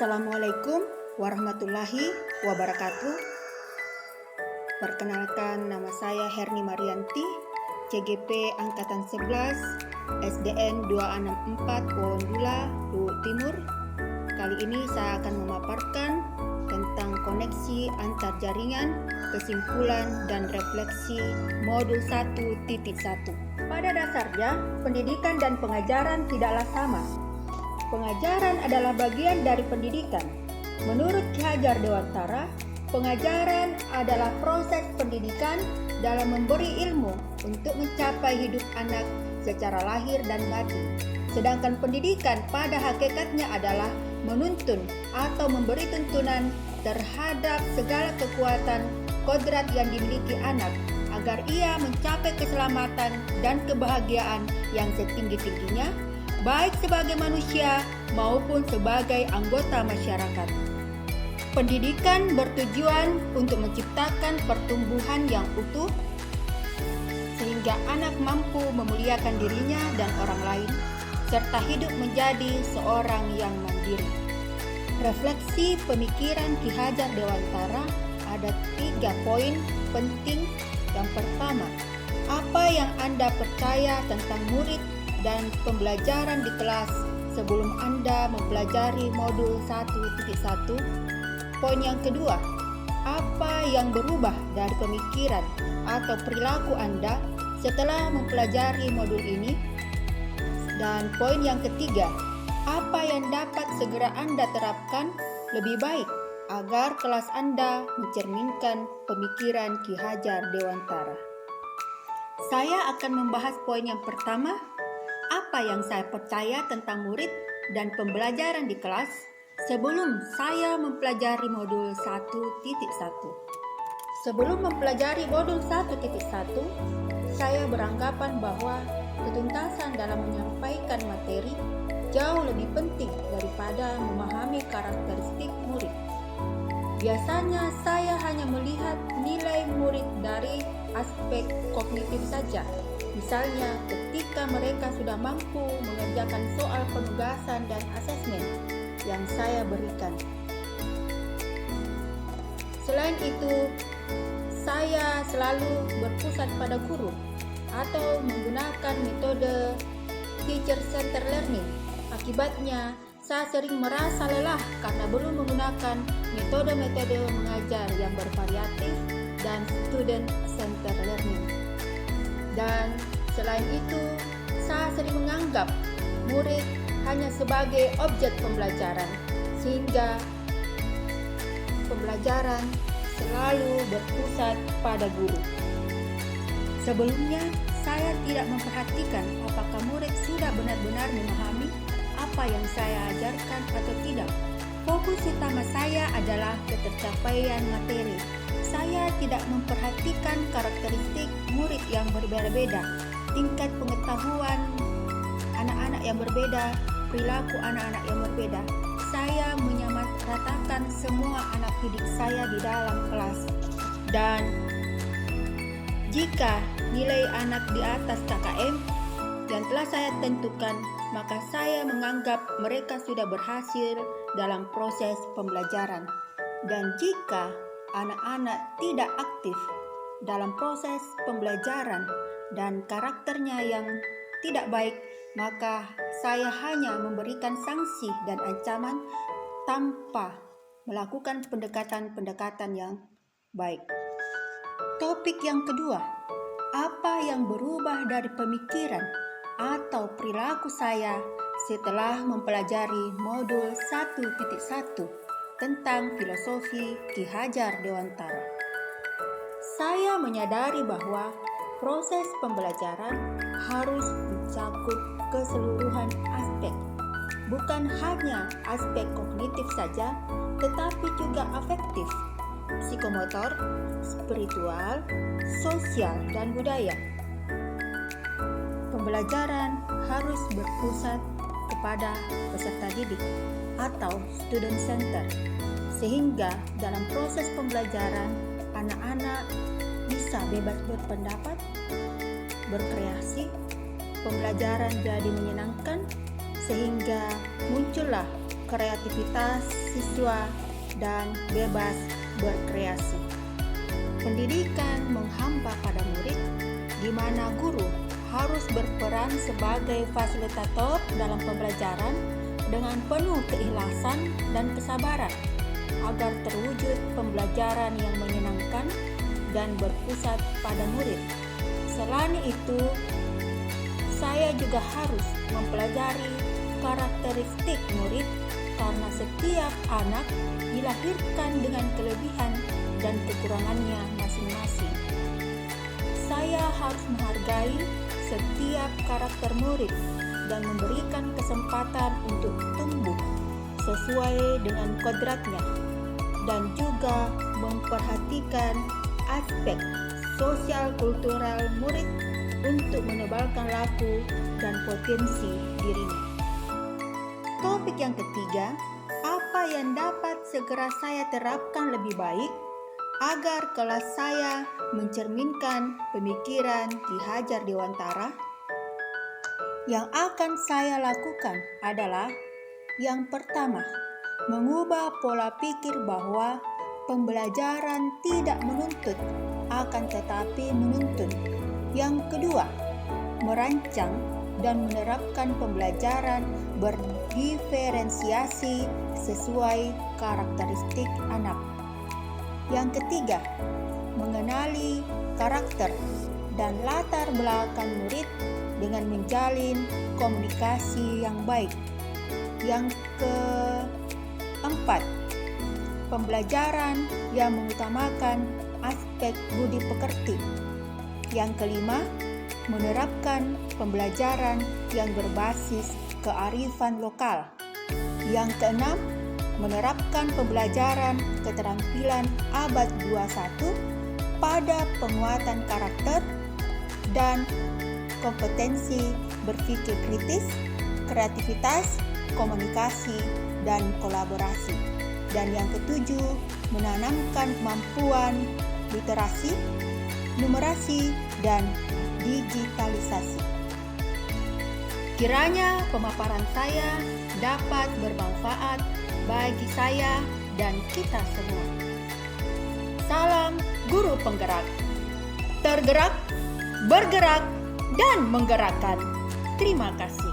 Assalamualaikum warahmatullahi wabarakatuh. Perkenalkan, nama saya Herni Marianti, CGP Angkatan 11, SDN 264 Wondula, Luwu Timur. Kali ini saya akan memaparkan tentang koneksi antar jaringan, kesimpulan dan refleksi modul 1.1. Pada dasarnya, pendidikan dan pengajaran tidaklah sama. Pengajaran adalah bagian dari pendidikan. Menurut Ki Hajar Dewantara, pengajaran adalah proses pendidikan dalam memberi ilmu untuk mencapai hidup anak secara lahir dan batin. Sedangkan pendidikan pada hakikatnya adalah menuntun atau memberi tuntunan terhadap segala kekuatan kodrat yang dimiliki anak agar ia mencapai keselamatan dan kebahagiaan yang setinggi-tingginya, baik sebagai manusia maupun sebagai anggota masyarakat. Pendidikan bertujuan untuk menciptakan pertumbuhan yang utuh sehingga anak mampu memuliakan dirinya dan orang lain serta hidup menjadi seorang yang mandiri. Refleksi pemikiran Ki Hajar Dewantara ada 3 poin penting. Yang pertama, apa yang Anda percaya tentang murid dan pembelajaran di kelas sebelum Anda mempelajari modul 1.1. Poin yang kedua, apa yang berubah dari pemikiran atau perilaku Anda setelah mempelajari modul ini? Dan poin yang ketiga, apa yang dapat segera Anda terapkan lebih baik agar kelas Anda mencerminkan pemikiran Ki Hajar Dewantara. Saya akan membahas poin yang pertama, apa yang saya percaya tentang murid dan pembelajaran di kelas sebelum saya mempelajari modul 1.1. Sebelum mempelajari modul 1.1, saya beranggapan bahwa ketuntasan dalam menyampaikan materi jauh lebih penting daripada memahami karakteristik murid. Biasanya saya hanya melihat nilai murid dari aspek kognitif saja. Misalnya, ketika mereka sudah mampu mengerjakan soal penugasan dan asesmen yang saya berikan. Selain itu, saya selalu berpusat pada guru atau menggunakan metode teacher-centered learning. Akibatnya, saya sering merasa lelah karena belum menggunakan metode-metode mengajar yang bervariatif dan student-centered learning. Dan selain itu, saya sering menganggap murid hanya sebagai objek pembelajaran, sehingga pembelajaran selalu berpusat pada guru. Sebelumnya, saya tidak memperhatikan apakah murid sudah benar-benar memahami apa yang saya ajarkan atau tidak. Fokus utama saya adalah ketercapaian materi. Saya tidak memperhatikan karakteristik murid yang berbeda-beda, tingkat pengetahuan anak-anak yang berbeda, perilaku anak-anak yang berbeda. Saya menyamaratakan semua anak didik saya di dalam kelas. Dan jika nilai anak di atas KKM yang telah saya tentukan, maka saya menganggap mereka sudah berhasil dalam proses pembelajaran. Dan jika anak-anak tidak aktif dalam proses pembelajaran dan karakternya yang tidak baik, maka saya hanya memberikan sanksi dan ancaman tanpa melakukan pendekatan-pendekatan yang baik. Topik yang kedua, apa yang berubah dari pemikiran atau perilaku saya setelah mempelajari modul 1.1 tentang filosofi Ki Hajar Dewantara. Saya menyadari bahwa proses pembelajaran harus mencakup keseluruhan aspek, bukan hanya aspek kognitif saja, tetapi juga afektif, psikomotor, spiritual, sosial, dan budaya. Pembelajaran harus berpusat kepada peserta didik atau student center, sehingga dalam proses pembelajaran anak-anak bisa bebas berpendapat, berkreasi, pembelajaran jadi menyenangkan, sehingga muncullah kreativitas siswa dan bebas berkreasi. Pendidikan menghampa pada murid, di mana guru harus berperan sebagai fasilitator dalam pembelajaran dengan penuh keikhlasan dan kesabaran agar terwujud pembelajaran yang menyenangkan dan berpusat pada murid. Selain itu, saya juga harus mempelajari karakteristik murid karena setiap anak dilahirkan dengan kelebihan dan kekurangannya masing-masing. Saya harus menghargai setiap karakter murid dan memberikan kesempatan untuk tumbuh sesuai dengan kodratnya, dan juga memperhatikan aspek sosial kultural murid untuk menebalkan laku dan potensi dirinya. Topik yang ketiga, apa yang dapat segera saya terapkan lebih baik agar kelas saya mencerminkan pemikiran Ki Hajar Dewantara? Yang akan saya lakukan adalah yang pertama, mengubah pola pikir bahwa pembelajaran tidak menuntut, akan tetapi menuntun. Yang kedua, merancang dan menerapkan pembelajaran berdiferensiasi sesuai karakteristik anak. Yang ketiga, mengenali karakter dan latar belakang murid dengan menjalin komunikasi yang baik. Yang keempat, pembelajaran yang mengutamakan aspek budi pekerti. Yang kelima, menerapkan pembelajaran yang berbasis kearifan lokal. Yang keenam, menerapkan pembelajaran keterampilan abad 21 pada penguatan karakter dan kompetensi berpikir kritis, kreativitas, komunikasi, dan kolaborasi. Dan yang ketujuh, menanamkan kemampuan literasi, numerasi, dan digitalisasi. Kiranya pemaparan saya dapat bermanfaat bagi saya dan kita semua. Salam guru penggerak. Tergerak, bergerak, dan menggerakkan. Terima kasih.